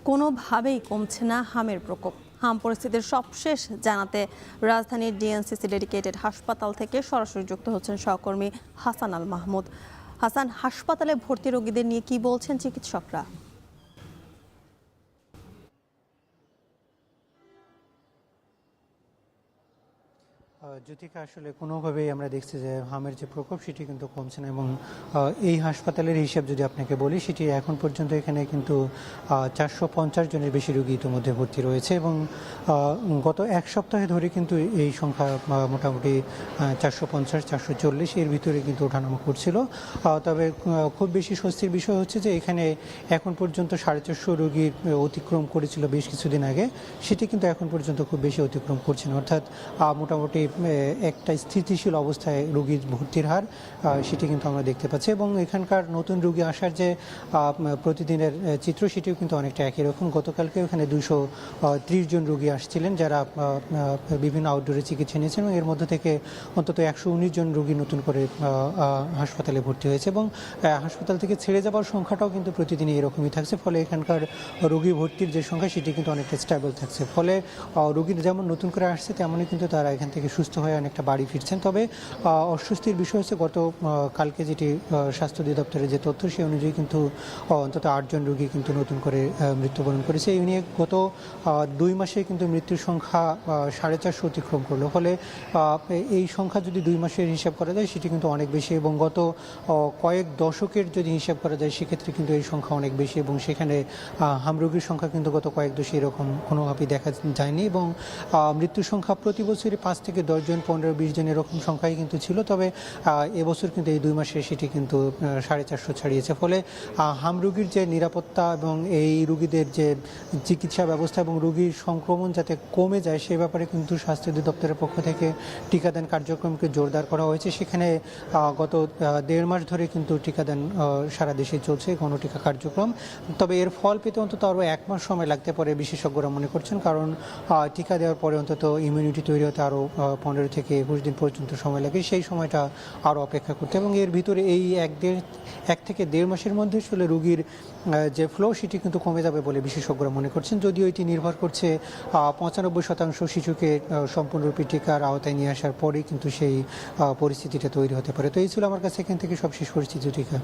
কোনোভাবেই কমছে না হামের প্রকোপ। হাম পরিস্থিতির সবশেষ জানাতে রাজধানীর ডিএনসিসি ডেডিকেটেড হাসপাতাল থেকে সরাসরি যুক্ত হচ্ছেন সহকর্মী হাসান আল মাহমুদ। হাসান, হাসপাতালে ভর্তি রোগীদের নিয়ে কি বলছেন চিকিৎসকরা? জ্যোতিকা, আসলে কোনোভাবেই আমরা দেখছি যে হামের যে প্রকোপ সেটি কিন্তু কমছে না, এবং এই হাসপাতালের হিসাব যদি আপনাকে বলি, সেটি এখন পর্যন্ত এখানে কিন্তু 450 জনের বেশি রোগী ইতিমধ্যে ভর্তি রয়েছে, এবং গত এক সপ্তাহে ধরে কিন্তু এই সংখ্যা মোটামুটি 450, 440 এর ভিতরে কিন্তু ওঠানামা করছিল। তবে খুব বেশি স্বস্তির বিষয় হচ্ছে যে এখানে এখন পর্যন্ত 450 রোগীর অতিক্রম করেছিল বেশ কিছুদিন আগে, সেটি কিন্তু এখন পর্যন্ত খুব বেশি অতিক্রম করছে না, অর্থাৎ মোটামুটি একটা স্থিতিশীল অবস্থায় রোগীর ভর্তির হার সেটি কিন্তু আমরা দেখতে পাচ্ছি। এবং এখানকার নতুন রোগী আসার যে প্রতিদিনের চিত্র, সেটিও কিন্তু অনেকটা একই রকম। গতকালকে ওখানে 230 জন রোগী আসছিলেন যারা বিভিন্ন আউটডোরে চিকিৎসা নিয়েছেন, এবং এর মধ্যে থেকে অন্তত 119 জন রোগী নতুন করে হাসপাতালে ভর্তি হয়েছে, এবং হাসপাতাল থেকে ছেড়ে যাওয়ার সংখ্যাটাও কিন্তু প্রতিদিনই এরকমই থাকছে। ফলে এখানকার রোগী ভর্তির যে সংখ্যা সেটি কিন্তু অনেকটা স্টেবল থাকছে। ফলে রোগীর যেমন নতুন করে আসছে, তেমনই কিন্তু তারা এখান থেকে সুস্থ হয়ে অনেকটা বাড়ি ফিরছেন। তবে অস্বস্তির বিষয় হচ্ছে গত কালকে যেটি স্বাস্থ্য অধিদপ্তরের যে তথ্য, সেই অনুযায়ী কিন্তু অন্তত 8 জন রোগী কিন্তু নতুন করে মৃত্যুবরণ করেছে। এই নিয়ে গত 2 মাসে কিন্তু মৃত্যুর সংখ্যা 450 অতিক্রম করলো। ফলে এই সংখ্যা যদি 2 মাসের হিসাব করা যায়, সেটি কিন্তু অনেক বেশি, এবং গত কয়েক দশকের যদি হিসাব করা যায়, সেক্ষেত্রে কিন্তু এই সংখ্যা অনেক বেশি, এবং সেখানে হাম রোগীর সংখ্যা কিন্তু গত কয়েক দশকে এরকম কোনোভাবেই দেখা যায়নি। এবং মৃত্যুর সংখ্যা প্রতি বছরই 5 থেকে 10 জন, 15-20 জন এরকম সংখ্যাই কিন্তু ছিল। তবে এবছর কিন্তু এই 2 মাসে সেটি কিন্তু 450 ছাড়িয়েছে। ফলে হাম রোগীর যে নিরাপত্তা এবং এই রোগীদের যে চিকিৎসা ব্যবস্থা এবং রোগীর সংক্রমণ যাতে কমে যায়, সে ব্যাপারে কিন্তু স্বাস্থ্য অধিদপ্তরের পক্ষ থেকে টিকাদান কার্যক্রমকে জোরদার করা হয়েছে। সেখানে গত 1.5 মাস ধরে কিন্তু টিকাদান সারা দেশে চলছে, গণটিকা কার্যক্রম। তবে এর ফল পেতে অন্তত আরও 1 মাস সময় লাগতে পারে বিশেষজ্ঞরা মনে করছেন, কারণ টিকা দেওয়ার পরে অন্তত ইমিউনিটি তৈরি হতে আরও 15 থেকে 21 দিন পর্যন্ত সময় লাগে। সেই সময়টা আরও অপেক্ষা করতে, এবং এর ভিতরে এই 1 থেকে 1.5 মাসের মধ্যে আসলে রোগীর যে ফ্লো, সেটি কিন্তু কমে যাবে বলে বিশেষজ্ঞরা মনে করছেন। যদিও এটি নির্ভর করছে 95% শিশুকে সম্পূর্ণরূপে টিকার আওতায় নিয়ে আসার পরেই কিন্তু সেই পরিস্থিতিটা তৈরি হতে পারে। তো এই ছিল আমার কাছে এখান থেকে সবশেষ পরিস্থিতি। টিকা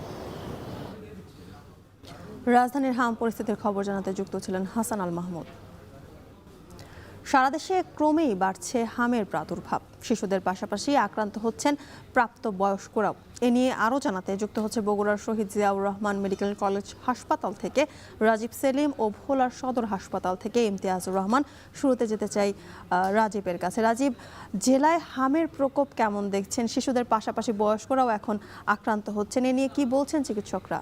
রাজধানীর হাম পরিস্থিতির খবর জানাতে যুক্ত ছিলেন হাসান আল মাহমুদ। সারা দেশে ক্রমেই বাড়ছে হামের প্রাদুর্ভাব। শিশুদের পাশাপাশি আক্রান্ত হচ্ছেন প্রাপ্তবয়স্করাও। এ নিয়ে আরও জানাতে যুক্ত হচ্ছে বগুড়ার শহীদ জিয়াউর রহমান মেডিকেল কলেজ হাসপাতাল থেকে রাজীব সেলিম ও ভোলার সদর হাসপাতাল থেকে ইমতিয়াজুর রহমান। শুরুতে যেতে চাই রাজীবের কাছে। রাজীব, জেলায় হামের প্রকোপ কেমন দেখছেন? শিশুদের পাশাপাশি বয়স্করাও এখন আক্রান্ত হচ্ছেন, এ নিয়ে কি বলছেন চিকিৎসকরা?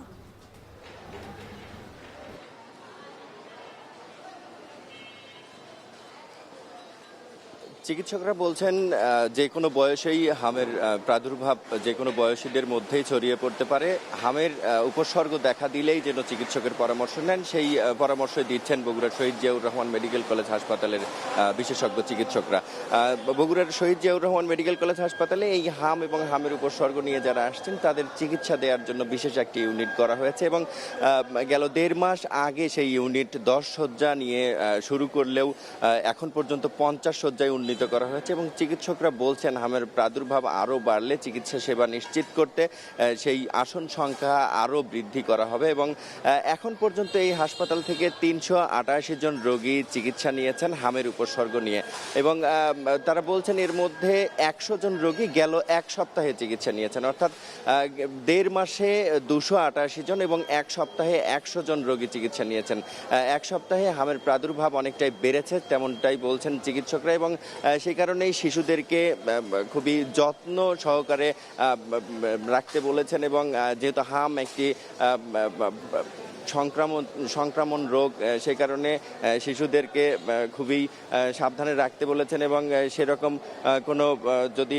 চিকিৎসকরা বলছেন যে কোনো বয়সেই হামের প্রাদুর্ভাব যে কোনো বয়সীদের মধ্যেই ছড়িয়ে পড়তে পারে। হামের উপসর্গ দেখা দিলেই যেন চিকিৎসকের পরামর্শ নেন, সেই পরামর্শই দিচ্ছেন বগুড়ার শহীদ জিয়াউর রহমান মেডিকেল কলেজ হাসপাতালের বিশেষজ্ঞ চিকিৎসকরা। বগুড়ার শহীদ জিয়াউর রহমান মেডিকেল কলেজ হাসপাতালে এই হাম এবং হামের উপসর্গ নিয়ে যারা আসছেন, তাদের চিকিৎসা দেওয়ার জন্য বিশেষ একটি ইউনিট করা হয়েছে, এবং গেল 1.5 মাস আগে সেই ইউনিট 10 শয্যা নিয়ে শুরু করলেও এখন পর্যন্ত 50 শয্যায় উন্নীত করা হয়েছে। এবং চিকিৎসকরা বলছেন হামের প্রাদুর্ভাব আরও বাড়লে চিকিৎসা সেবা নিশ্চিত করতে সেই আসন সংখ্যা আরও বৃদ্ধি করা হবে। এবং এখন পর্যন্ত এই হাসপাতাল থেকে 388 জন রোগী চিকিৎসা নিয়েছেন হামের উপসর্গ নিয়ে, এবং তারা বলছেন এর মধ্যে 100 জন রোগী গেল 1 সপ্তাহে চিকিৎসা নিয়েছেন, অর্থাৎ 1.5 মাসে 288 জন এবং 1 সপ্তাহে 100 জন রোগী চিকিৎসা নিয়েছেন। 1 সপ্তাহে হামের প্রাদুর্ভাব অনেকটাই বেড়েছে, তেমনটাই বলছেন চিকিৎসকরা, এবং সেই কারণেই শিশুদেরকে খুবই যত্ন সহকারে রাখতে বলেছেন। এবং যেহেতু হাম একটি সংক্রামণ রোগ, সেই কারণে শিশুদেরকে খুবই সাবধানে রাখতে বলেছেন, এবং সেরকম কোনো যদি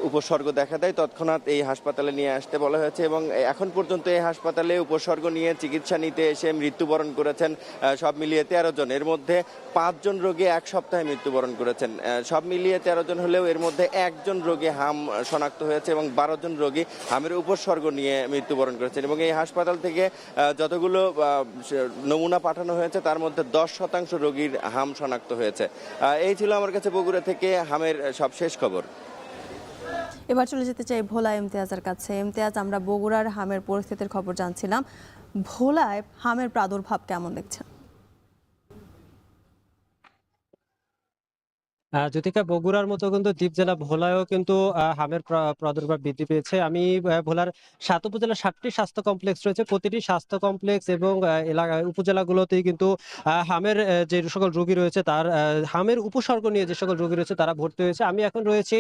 উপসর্গ দেখা দেয় তৎক্ষণাৎ এই হাসপাতালে নিয়ে আসতে বলা হয়েছে। এবং এখন পর্যন্ত এই হাসপাতালে উপসর্গ নিয়ে চিকিৎসা নিতে এসে মৃত্যুবরণ করেছেন সব মিলিয়ে 13 জন। এর মধ্যে 5 জন রোগী 1 সপ্তাহে মৃত্যুবরণ করেছেন। সব মিলিয়ে 13 জন হলেও এর মধ্যে 1 জন রোগী হাম শনাক্ত হয়েছে, এবং 12 জন রোগী হামের উপসর্গ নিয়ে মৃত্যুবরণ করেছেন। এবং এই হাসপাতাল থেকে যতগুলো নমুনা পাঠানো হয়েছে তার মধ্যে 10% রোগীর হাম শনাক্ত হয়েছে। এই ছিল আমার কাছে বগুড়া থেকে হামের সবশেষ খবর। এবার চলে যেতে চাই ভোলা ইমতিয়াজের কাছে। ইমতিয়াজ, আমরা বগুড়ার হামের পরিস্থিতির খবর জানছিলাম, ভোলায় হামের প্রাদুর্ভাব কেমন দেখছেন? জ্যোতিকা, বগুড়ার মতো কিন্তু দ্বীপ জেলা ভোলায়ও কিন্তু হামের প্রাদুর্ভাব বৃদ্ধি পেয়েছে। আমি ভোলার 7 উপজেলার 7টি স্বাস্থ্য কমপ্লেক্স রয়েছে। প্রতিটি স্বাস্থ্য কমপ্লেক্স এবং এলাকা উপজেলাগুলোতেই কিন্তু হামের যে সকল রোগী রয়েছে তার হামের উপসর্গ নিয়ে যে সকল রোগী রয়েছে তারা ভর্তি হয়েছে। আমি এখন রয়েছি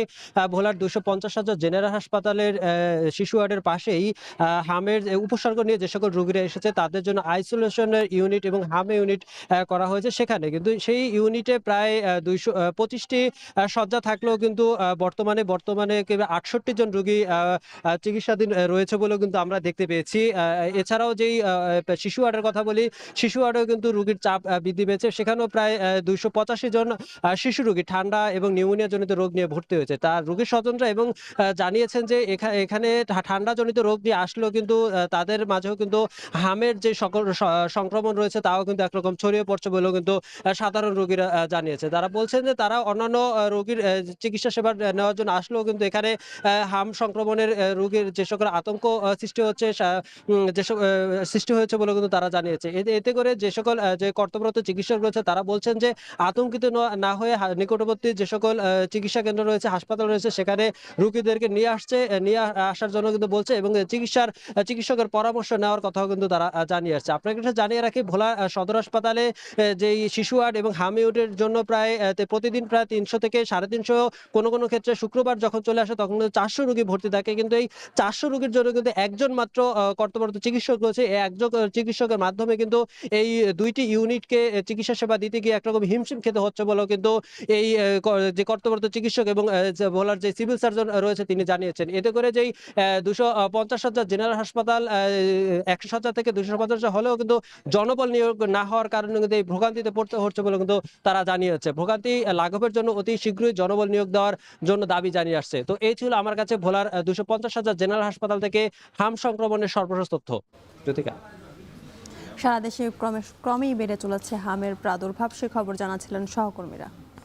ভোলার 250 জেনারেল হাসপাতালের শিশু ওয়ার্ডের পাশেই। হামের উপসর্গ নিয়ে যে সকল রোগীরা এসেছে তাদের জন্য আইসোলেশনের ইউনিট এবং হামে ইউনিট করা হয়েছে। সেখানে কিন্তু সেই ইউনিটে প্রায় 225টি শয্যা থাকলেও কিন্তু বর্তমানে 68 জন রোগী চিকিৎসাধীন রয়েছে বলেও কিন্তু আমরা দেখতে পেয়েছি। এছাড়াও যেই শিশু ওয়ার্ডের কথা বলি, শিশু ওয়ার্ডেও কিন্তু রোগীর চাপ বৃদ্ধি পেয়েছে। সেখানেও প্রায় 285 জন শিশু রোগী ঠান্ডা এবং নিউমোনিয়া জনিত রোগ নিয়ে ভর্তি হয়েছে। তার রোগীর স্বজনরা এবং জানিয়েছেন যে এখানে ঠান্ডা জনিত রোগ নিয়ে আসলেও কিন্তু তাদের মাঝেও কিন্তু হামের যে সকল সংক্রমণ রয়েছে তাও কিন্তু একরকম ছড়িয়ে পড়ছে বলেও কিন্তু সাধারণ রোগীরা জানিয়েছে। তারা বলছেন যে তারা অন্যান্য রোগীর চিকিৎসা সেবা নেওয়ার জন্য আসলেও কিন্তু এখানে হাম সংক্রমণের রোগীর যে সকল আতঙ্ক সৃষ্টি হচ্ছে সৃষ্টি হয়েছে বলে কিন্তু তারা জানিয়েছে। এতে করে যে সকল যে কর্তব্যরত চিকিৎসক রয়েছে তারা বলছেন যে আতঙ্কিত না হয়ে নিকটবর্তী যে সকল চিকিৎসা কেন্দ্র রয়েছে, হাসপাতাল রয়েছে, সেখানে রোগীদেরকে নিয়ে আসার জন্য কিন্তু বলছে এবং চিকিৎসকের পরামর্শ নেওয়ার কথাও কিন্তু তারা জানিয়ে আসছে। আপনাকে এটা জানিয়ে রাখি, ভোলা সদর হাসপাতালে যেই শিশু ওয়ার্ড এবং হাম ইউনিটের জন্য প্রায় প্রতিদিন প্রায় 300 থেকে 350, কোনো ক্ষেত্রে শুক্রবার যখন চলে আসে তখন 400 রোগী ভর্তি থাকে। কিন্তু এই 400 রোগীর জন্য কিন্তু একজন মাত্র কর্তব্যরত চিকিৎসক রয়েছে। এই একজন চিকিৎসকের মাধ্যমে কিন্তু এই 2টি ইউনিটকে চিকিৎসা সেবা দিতে গিয়ে একরকম হিমশিম খেতে হচ্ছে বলেও কিন্তু এই যে কর্তব্যরত চিকিৎসক এবং ভোলার যে সিভিল সার্জন রয়েছে তিনি জানিয়েছেন। এতে করে যেই 250 শয্যা জেনারেল হাসপাতাল 100 শয্যা থেকে 250 হলেও কিন্তু জনবল নিয়োগ না হওয়ার কারণে কিন্তু এই ভোগান্তিতে পড়তে হচ্ছে বলে কিন্তু তারা জানিয়েছে। ভোগান্তি লাঘবের জন্য অতি শীঘ্রই জনবল নিয়োগ দেওয়ার জন্য দাবি জানিয়ে আসছে। তো এই ছিল আমার কাছে ভোলার 250 জেনারেল হাসপাতাল থেকে হাম সংক্রমণের সর্বশেষ তথ্য। জ্যোতিকা, সারা দেশে ক্রমেই বেড়ে চলেছে হামের প্রাদুর্ভাব, সে খবর জানাচ্ছিলেন সহকর্মীরা।